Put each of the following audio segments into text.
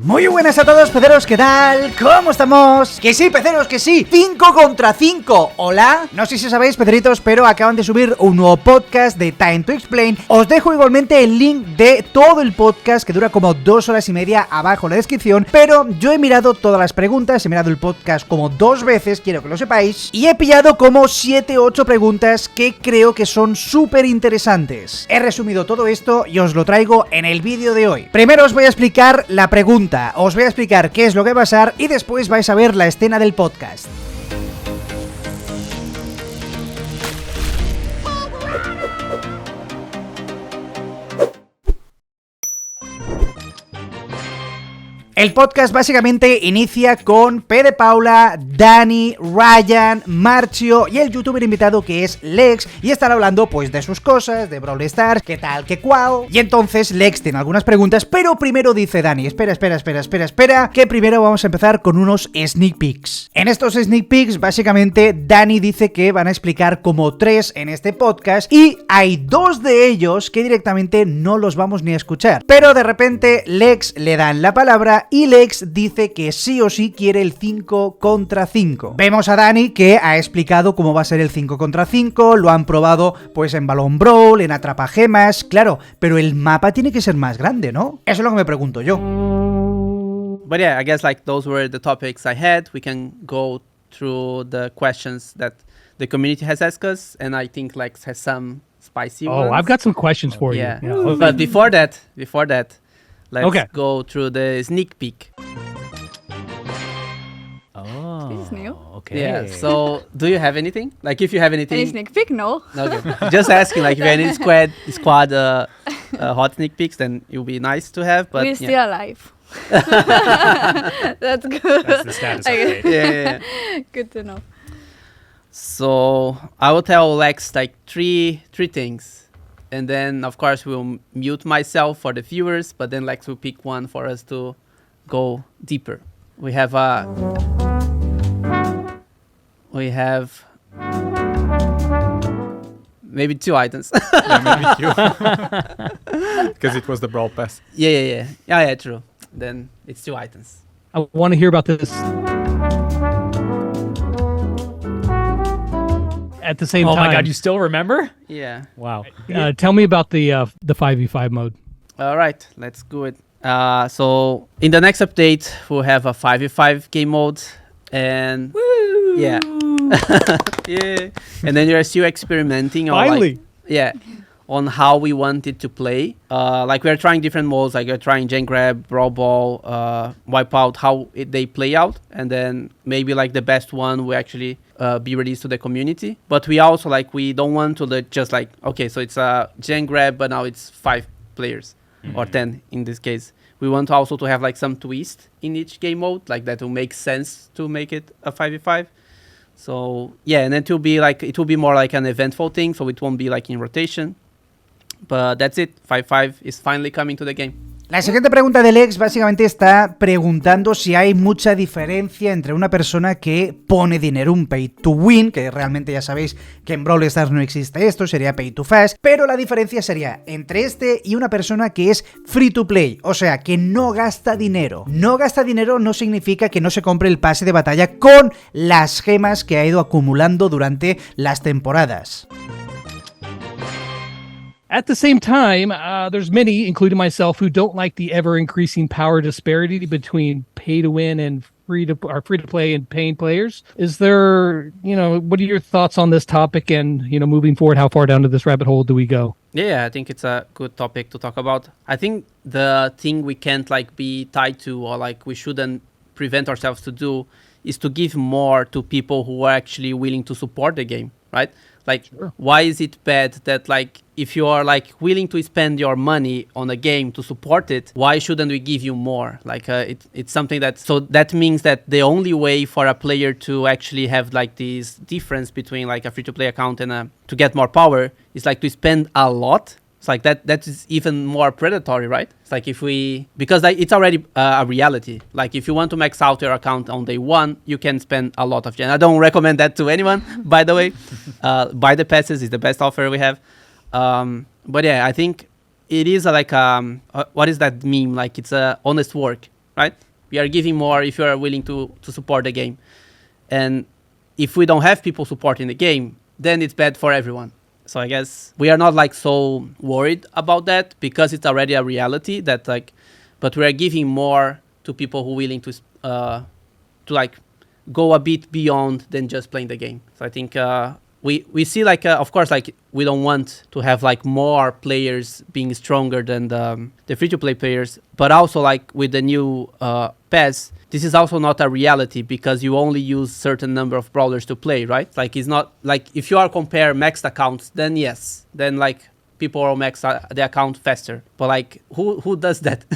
Muy buenas a todos, peceros, ¿qué tal? ¿Cómo estamos? Que sí, peceros, que sí, 5 contra 5. Hola, no sé si sabéis, peceritos, pero acaban de subir un nuevo podcast de Time to Explain. Os dejo igualmente el link de todo el podcast, que dura como 2 horas y media, abajo en la descripción. Pero yo he mirado todas las preguntas, he mirado el podcast como 2 veces, quiero que lo sepáis, y he pillado como 7-8 preguntas que creo que son súper interesantes. He resumido todo esto y os lo traigo en el vídeo de hoy. Primero os voy a explicar la pregunta. Os voy a explicar qué es lo que va a pasar y después vais a ver la escena del podcast. El podcast básicamente inicia con P de Paula, Dani, Ryan, Marcio y el youtuber invitado que es Lex, y están hablando pues de sus cosas, de BRAWLSTARS, qué tal, qué cual. Y entonces Lex tiene algunas preguntas, pero primero dice Dani, espera, que primero vamos a empezar con unos sneak peeks. En estos sneak peeks básicamente Dani dice que van a explicar como 3 en este podcast y hay 2 de ellos que directamente no los vamos ni a escuchar. Pero de repente Lex le dan la palabra y Lex dice que sí o sí quiere el 5 contra 5. Vemos a Dani que ha explicado cómo va a ser el 5 contra 5, lo han probado pues en Balón Brawl, en Atrapagemas, claro, pero el mapa tiene que ser más grande, ¿no? Eso es lo que me pregunto yo. But yeah, I guess like those were the topics I had. We can go through the questions that the community has asked us, and I think Lex has some spicy ones. Oh, I've got some questions for you. Yeah. But before that, let's go through the sneak peek. Oh, This is new. okay. Yeah. So, do you have anything? Like, if you have anything? Any sneak peek? No. Okay. Just asking. Like, if you have any squad hot sneak peeks, then it would be nice to have. But We're still alive. That's good. That's the status I guess. update. Yeah. Good to know. So I will tell Lex like three things, and then of course we'll mute myself for the viewers, but then Lex will pick one for us to go deeper. We have maybe 2 items. Yeah, maybe you. Because it was the Brawl Pass. Yeah, true. Then it's 2 items. I want to hear about this. At the same Oh time, my god, you still remember? Yeah. Wow. tell me about the 5v5 mode. All right, let's do it. So in the next update, we'll have a 5v5 game mode, and yeah, yeah. And then you're still experimenting on Finally. on how we want it to play. Like we're trying different modes, like we're trying Gen Grab, Brawl Ball, Wipeout, how they play out, and then maybe like the best one will actually be released to the community. But we also like, we don't want to just like, okay, so it's a Gen Grab, but now it's 5 players or 10 in this case. We want also to have like some twist in each game mode, like that will make sense to make it a 5v5. So yeah, and it will be more like an eventful thing, so it won't be like in rotation. But that's it. 5-5 is finally coming to the game. La siguiente pregunta de Lex básicamente está preguntando si hay mucha diferencia entre una persona que pone dinero, un pay to win, que realmente ya sabéis que en BRAWLSTARS no existe esto, sería pay to fast, pero la diferencia sería entre este y una persona que es free to play, o sea, que no gasta dinero. No gasta dinero no significa que no se compre el pase de batalla con las gemas que ha ido acumulando durante las temporadas. At the same time, there's many, including myself, who don't like the ever-increasing power disparity between pay-to-win and free-to-play and paying players. Is there, what are your thoughts on this topic? And, moving forward, how far down to this rabbit hole do we go? Yeah, I think it's a good topic to talk about. I think the thing we can't like be tied to, or like we shouldn't prevent ourselves to do, is to give more to people who are actually willing to support the game, right? Like, sure. Why is it bad that like if you are like willing to spend your money on a game to support it, why shouldn't we give you more? Like it's something that means that the only way for a player to actually have like this difference between like a free-to-play account and to get more power is like to spend a lot. It's like that is even more predatory, right? It's like because it's already a reality. Like if you want to max out your account on day 1, you can spend a lot of gen. I don't recommend that to anyone, by the way. Buy the passes is the best offer we have. But yeah, I think it is what is that meme? Like it's a honest work, right? We are giving more if you are willing to support the game. And if we don't have people supporting the game, then it's bad for everyone. So I guess we are not like so worried about that because it's already a reality that like, but we are giving more to people who are willing to like go a bit beyond than just playing the game. So I think we see like, of course, like we don't want to have like more players being stronger than the free-to-play players, but also like with the new PES, this is also not a reality because you only use certain number of brawlers to play, right? Like it's not like if you are compare maxed accounts, then yes, then like people will max the account faster. But like who does that?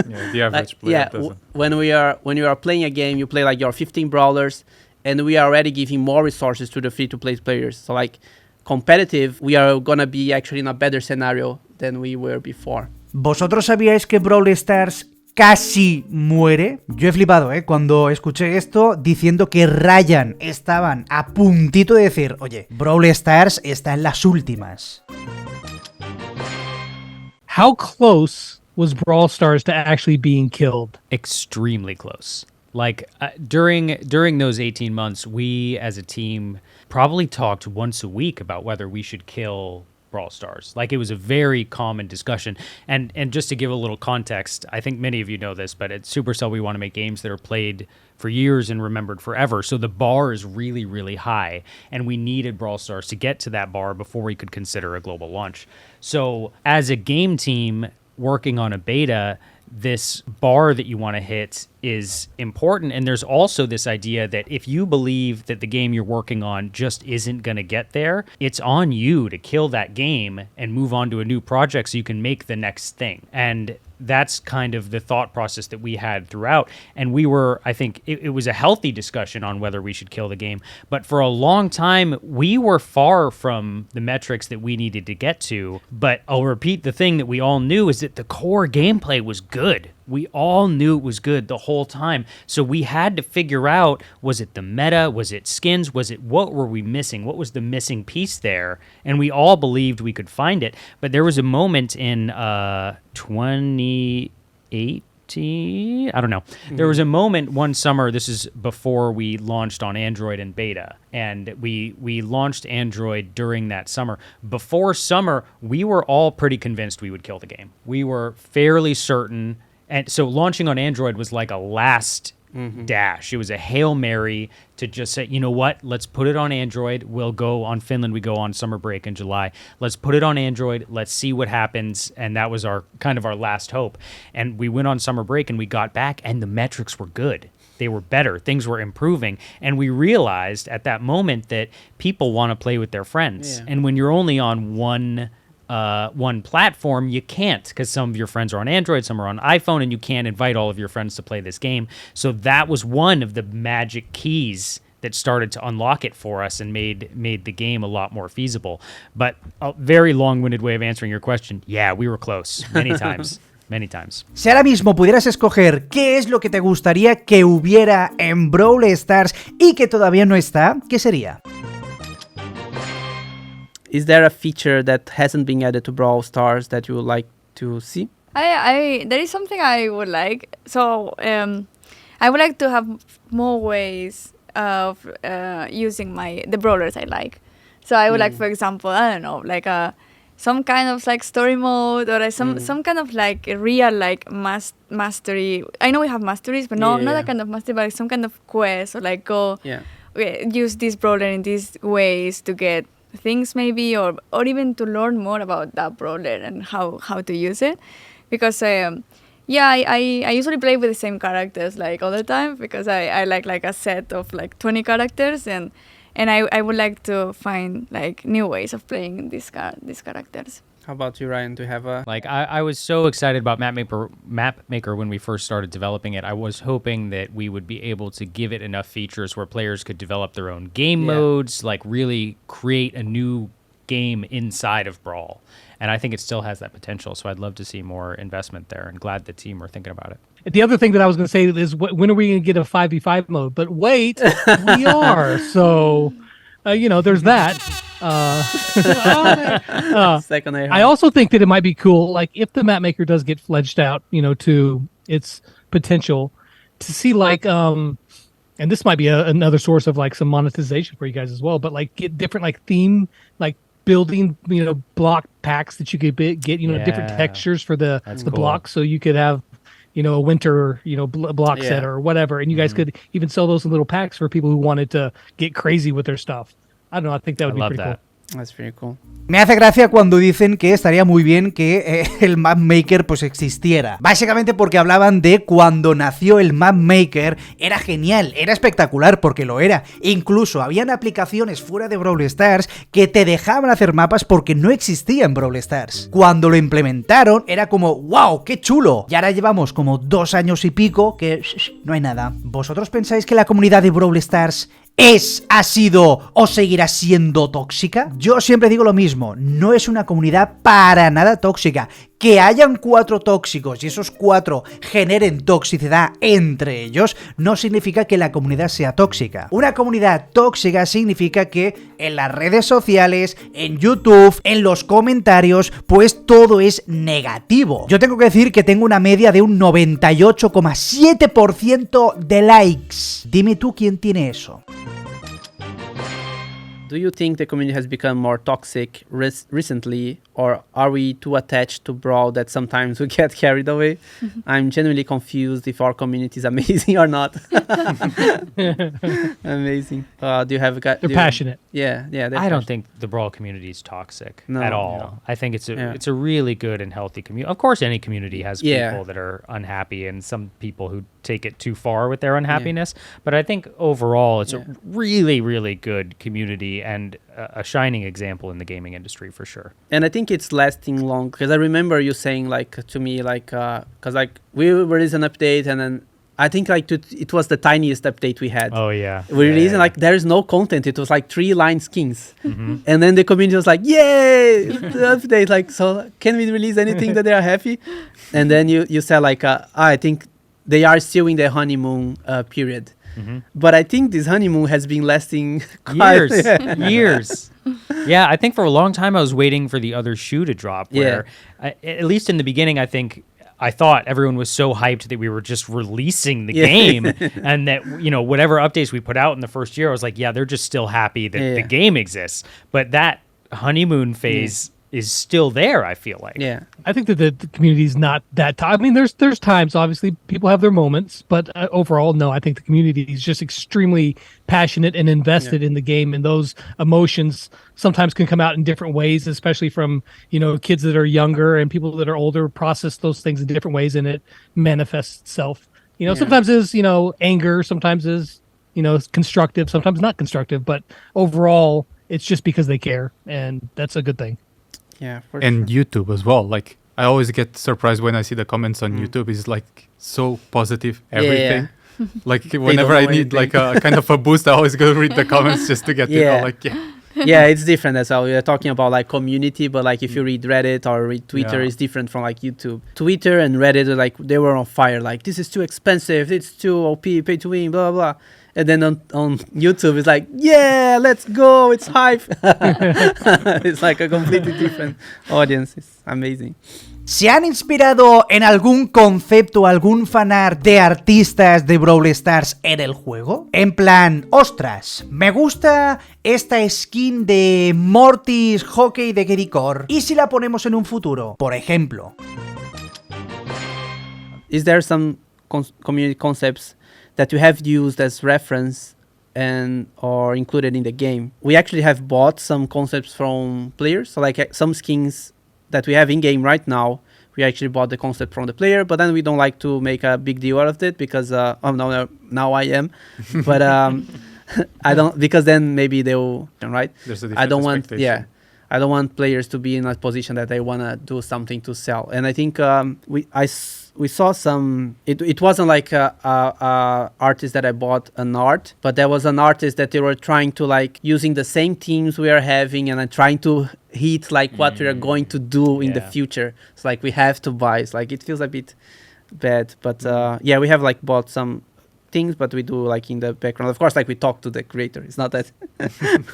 Yeah, the average like, player doesn't. When you are playing a game, you play like your 15 brawlers, and we are already giving more resources to the free-to-play players. So like competitive, we are gonna be actually in a better scenario than we were before. ¿Vosotros sabíais que Brawl Stars casi muere? Yo he flipado, cuando escuché esto diciendo que Ryan estaban a puntito de decir, oye, Brawl Stars está en las últimas. How close was Brawl Stars to actually being killed? Extremely close. Like during those 18 months, we as a team probably talked once a week about whether we should kill Brawl Stars. Like it was a very common discussion. And just to give a little context, I think many of you know this, but at Supercell we want to make games that are played for years and remembered forever. So the bar is really, really high, and we needed Brawl Stars to get to that bar before we could consider a global launch. So as a game team working on a beta, this bar that you want to hit is important. And there's also this idea that if you believe that the game you're working on just isn't going to get there, it's on you to kill that game and move on to a new project so you can make the next thing. And that's kind of the thought process that we had throughout. And we were, I think, it was a healthy discussion on whether we should kill the game. But for a long time, we were far from the metrics that we needed to get to. But I'll repeat, the thing that we all knew is that the core gameplay was good. We all knew it was good the whole time. So we had to figure out, was it the meta? Was it skins? What were we missing? What was the missing piece there? And we all believed we could find it. But there was a moment in 2018, I don't know. There was a moment one summer, this is before we launched on Android and beta. And we launched Android during that summer. Before summer, we were all pretty convinced we would kill the game. We were fairly certain. And so launching on Android was like a last dash. It was a Hail Mary to just say, you know what, let's put it on Android. We'll go on Finland. We go on summer break in July. Let's put it on Android. Let's see what happens. And that was our kind of our last hope. And we went on summer break and we got back and the metrics were good. They were better. Things were improving. And we realized at that moment that people want to play with their friends. Yeah. And when you're only on one platform, you can't, because some of your friends are on Android, some are on iPhone, and you can't invite all of your friends to play this game. So that was one of the magic keys that started to unlock it for us and made the game a lot more feasible. But a very long-winded way of answering your question, yeah, we were close many times. Many times. Si ahora mismo pudieras escoger qué es lo que te gustaría que hubiera en Brawl Stars y que todavía no está, ¿qué sería? Is there a feature that hasn't been added to Brawl Stars that you would like to see? There is something I would like. So I would like to have more ways of using the brawlers I like. So I would like, for example, I don't know, like some kind of like story mode or some kind of like real like mastery. I know we have masteries, but not that kind of mastery, but like some kind of quest or like use this brawler in these ways to get things maybe or even to learn more about that brawler and how to use it, because I usually play with the same characters like all the time because I like a set of like 20 characters and I would like to find like new ways of playing these characters. How about you, Ryan? Do you have a... Like, I was so excited about Map Maker when we first started developing it. I was hoping that we would be able to give it enough features where players could develop their own game modes, like really create a new game inside of Brawl. And I think it still has that potential, so I'd love to see more investment there, and glad the team are thinking about it. The other thing that I was going to say is, when are we going to get a 5v5 mode? But wait, we are. So, there's that. I also think that it might be cool, like if the map maker does get fledged out, to its potential, to see like and this might be another source of like some monetization for you guys as well, but like get different like theme like building block packs that you could get different Yeah. textures for the Cool. blocks, so you could have a winter block set or whatever, and you guys could even sell those in little packs for people who wanted to get crazy with their stuff. I don't know, I think that would be love pretty that. cool. That's pretty cool. Me hace gracia cuando dicen que estaría muy bien que el Map Maker pues existiera. Básicamente porque hablaban de cuando nació el Map Maker, era genial, era espectacular porque lo era. Incluso habían aplicaciones fuera de Brawl Stars que te dejaban hacer mapas porque no existían Brawl Stars. Cuando lo implementaron era como ¡wow! ¡Qué chulo! Y ahora llevamos como 2 años y pico que no hay nada. ¿Vosotros pensáis que la comunidad de Brawl Stars ha sido o seguirá siendo tóxica? Yo siempre digo lo mismo, no es una comunidad para nada tóxica. Que hayan 4 tóxicos y esos 4 generen toxicidad entre ellos no significa que la comunidad sea tóxica. Una comunidad tóxica significa que en las redes sociales, en YouTube, en los comentarios, pues todo es negativo. Yo tengo que decir que tengo una media de un 98,7% de likes. Dime tú quién tiene eso. Do you think the community has become more toxic recently, or are we too attached to Brawl that sometimes we get carried away? I'm genuinely confused if our community is amazing or not. Amazing. Do you have a guy? They're passionate. Yeah. I don't think the Brawl community is toxic at all. No. I think it's a really good and healthy community. Of course, any community has Yeah. people that are unhappy and some people who take it too far with their unhappiness. But I think overall, it's a really, really good community and a shining example in the gaming industry for sure. And I think it's lasting long, because I remember you saying to me because we released an update and then I think it was the tiniest update we had. Oh yeah, We released and there is no content. It was 3-line skins, and then the community was like, "Yay, the update!" So can we release anything that they are happy? And then you said I think they are still in the honeymoon period. But I think this honeymoon has been lasting years. Yeah, I think for a long time I was waiting for the other shoe to drop. Where, at least in the beginning, I thought everyone was so hyped that we were just releasing the game, and that whatever updates we put out in the first year, I was like, yeah, they're just still happy that the game exists. But that honeymoon phase is still there, I feel like. Yeah. I think that the community is not that I mean, there's times, obviously, people have their moments, but overall, no, I think the community is just extremely passionate and invested in the game, and those emotions sometimes can come out in different ways, especially from, kids that are younger and people that are older process those things in different ways, and it manifests itself. Sometimes is, anger, sometimes is, constructive, sometimes not constructive, but overall, it's just because they care, and that's a good thing. Yeah, for And sure. YouTube as well. I always get surprised when I see the comments on YouTube. It's so positive, everything. Whenever I need a kind of a boost, I always go read the comments just to get Yeah, it's different as well. We are talking about community, but if you read Reddit or read Twitter, it's different from YouTube. Twitter and Reddit are they were on fire. This is too expensive. It's too OP, pay to win, blah blah. And then on YouTube, it's yeah, let's go. It's hype. It's a completely different audience. It's amazing. ¿Se han inspirado en algún concepto, algún fanart de artistas de Brawl Stars en el juego? En plan, ostras, me gusta esta skin de Mortis Hockey de Gedikor. ¿Y si la ponemos en un futuro? Por ejemplo. Is there some community concepts that you have used as reference or included in the game? We actually have bought some concepts from players. So some skins that we have in game right now, we actually bought the concept from the player, but then we don't like to make a big deal out of it because now I am, but I don't, because then maybe they'll, right? There's a different expectation. I don't want players to be in a position that they want to do something to sell. And I think we saw some, it wasn't a artist that I bought an art, but there was an artist that they were trying to using the same themes we are having and trying to hit what we are going to do in the future. It's we have to buy. It's it feels a bit bad, but we have bought some things, but we do like in the background. Of course, like we talk to the creator. It's not that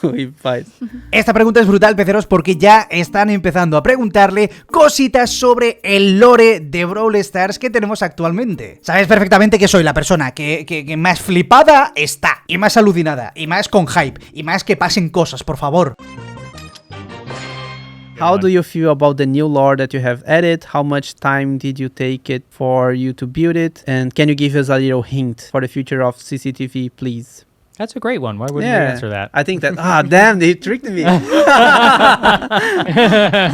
we fight. Esta pregunta es brutal, peceros, porque ya están empezando a preguntarle cositas sobre el lore de Brawl Stars que tenemos actualmente. Sabes perfectamente que soy la persona que más flipada está, y más alucinada, y más con hype, y más que pasen cosas, por favor. How do you feel about the new lore that you have added? How much time did you take it for you to build it? And can you give us a little hint for the future of CCTV, please? That's a great one. Why wouldn't we answer that? I think that, damn, they tricked me.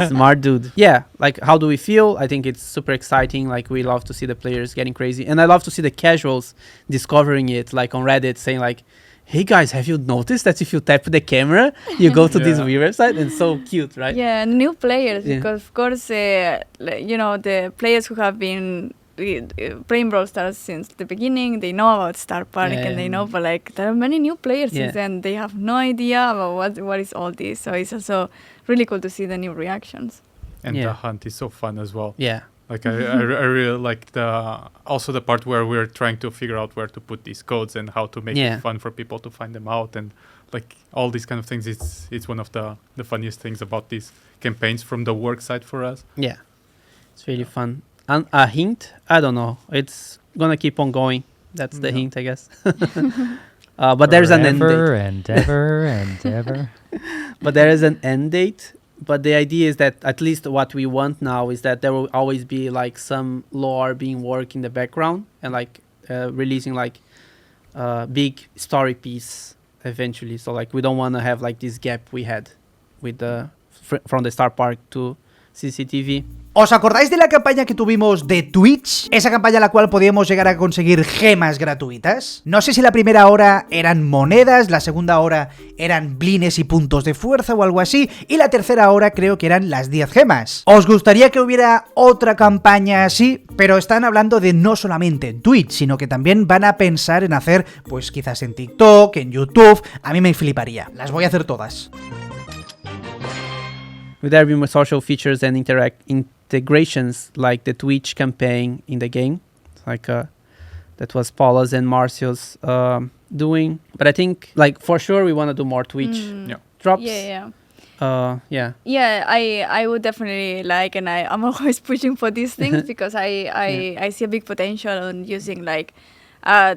Smart dude. Yeah, like how do we feel? I think it's super exciting. Like we love to see the players getting crazy. And I love to see the casuals discovering it, like on Reddit saying like, hey guys, have you noticed that if you tap the camera, you go to this weird website? And so cute, right? Yeah, and new players, because of course, the players who have been playing Brawl Stars since the beginning, they know about Star Park and they know, but like there are many new players since then. They have no idea about what is all this. So it's also really cool to see the new reactions. And the hunt is so fun as well. Yeah. Like I really like the part where we're trying to figure out where to put these codes and how to make it fun for people to find them out, and like all these kind of things. It's one of the funniest things about these campaigns from the work side for us. Yeah, it's really fun. And a hint, I don't know. It's gonna keep on going. That's the hint, I guess. But there's an end date. And ever and ever. But there is an end date. But the idea is that at least what we want now is that there will always be like some lore being worked in the background and like releasing like big story piece eventually. So like we don't want to have like this gap we had with from the Star Park to CCTV. ¿Os acordáis de la campaña que tuvimos de Twitch? Esa campaña en la cual podíamos llegar a conseguir gemas gratuitas. No sé si la primera hora eran monedas, la segunda hora eran blines y puntos de fuerza o algo así, y la tercera hora creo que eran las 10 gemas. ¿Os gustaría que hubiera otra campaña así? Pero están hablando de no solamente en Twitch, sino que también van a pensar en hacer, pues quizás en TikTok, en YouTube. A mí me fliparía. Las voy a hacer todas. Will there be more social features and integrations like the Twitch campaign in the game? Like that was Paula's and Marcio's doing. But I think like for sure we want to do more Twitch drops. Yeah. Yeah, I would definitely like, and I'm always pushing for these things because I see a big potential on using like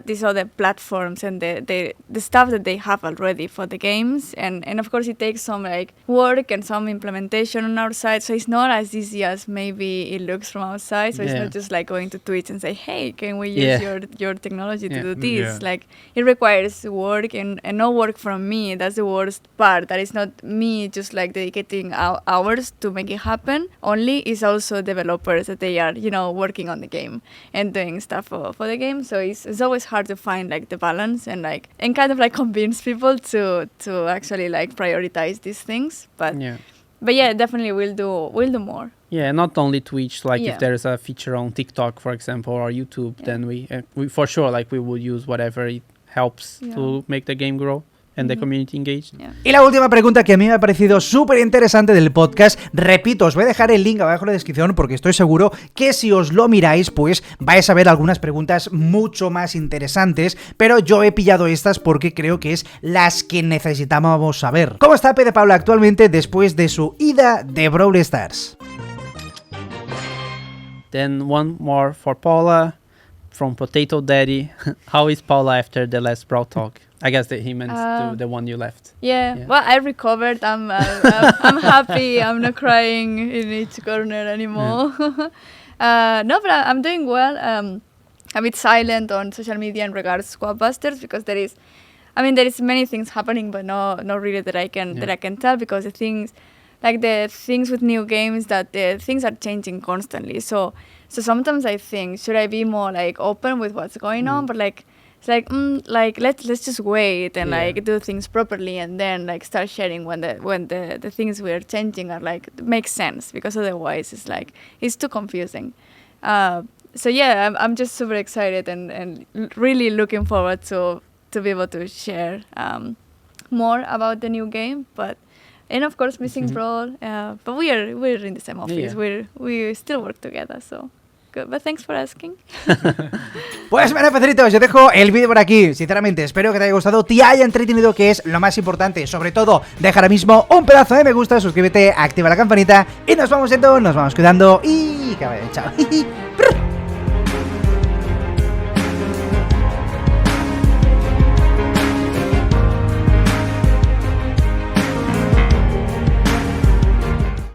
these other platforms and the stuff that they have already for the games, and of course it takes some like work and some implementation on our side, so it's not as easy as maybe it looks from outside. So it's not just like going to Twitch and say, hey, can we use your technology to do this? Like it requires work and no work from me. That's the worst part, that it's not me just like dedicating hours to make it happen only. It's also developers that they are working on the game and doing stuff for the game. So it's always hard to find like the balance and kind of like convince people to actually like prioritize these things. But yeah, definitely we'll do more. Yeah, not only Twitch. Like if there's a feature on TikTok, for example, or YouTube, then we for sure like we will use whatever it helps to make the game grow. And the community engaged. Y la última pregunta que a mí me ha parecido súper interesante del podcast, repito, os voy a dejar el link abajo en la descripción porque estoy seguro que si os lo miráis pues vais a ver algunas preguntas mucho más interesantes, pero yo he pillado estas porque creo que es las que necesitábamos saber. ¿Cómo está P de Paula actualmente después de su ida de Brawl Stars? Then one more for Paula from Potato Daddy. How is Paula after the last Brawl Talk? I guess that he meant the one you left. Yeah. Well, I recovered. I'm happy. I'm not crying in each corner anymore. No, but I'm doing well. A bit silent on social media in regards to Squad Busters because there is many things happening, but not really that I can tell, because the things with new games, that the things are changing constantly. So sometimes I think, should I be more like open with what's going on? But like it's like let's just wait and like do things properly and then like start sharing when the things we're changing are like make sense, because otherwise it's too confusing. So yeah, I'm just super excited and really looking forward to be able to share more about the new game. And of course missing Brawl, but we're in the same office. We still work together, so. good, but thanks for asking. Pues bueno, peceritos, yo dejo el vídeo por aquí. Sinceramente, espero que te haya gustado, te haya entretenido, que es lo más importante. Sobre todo, deja ahora mismo un pedazo de me gusta, suscríbete, activa la campanita y nos vamos yendo, nos vamos cuidando y que vaya, chao.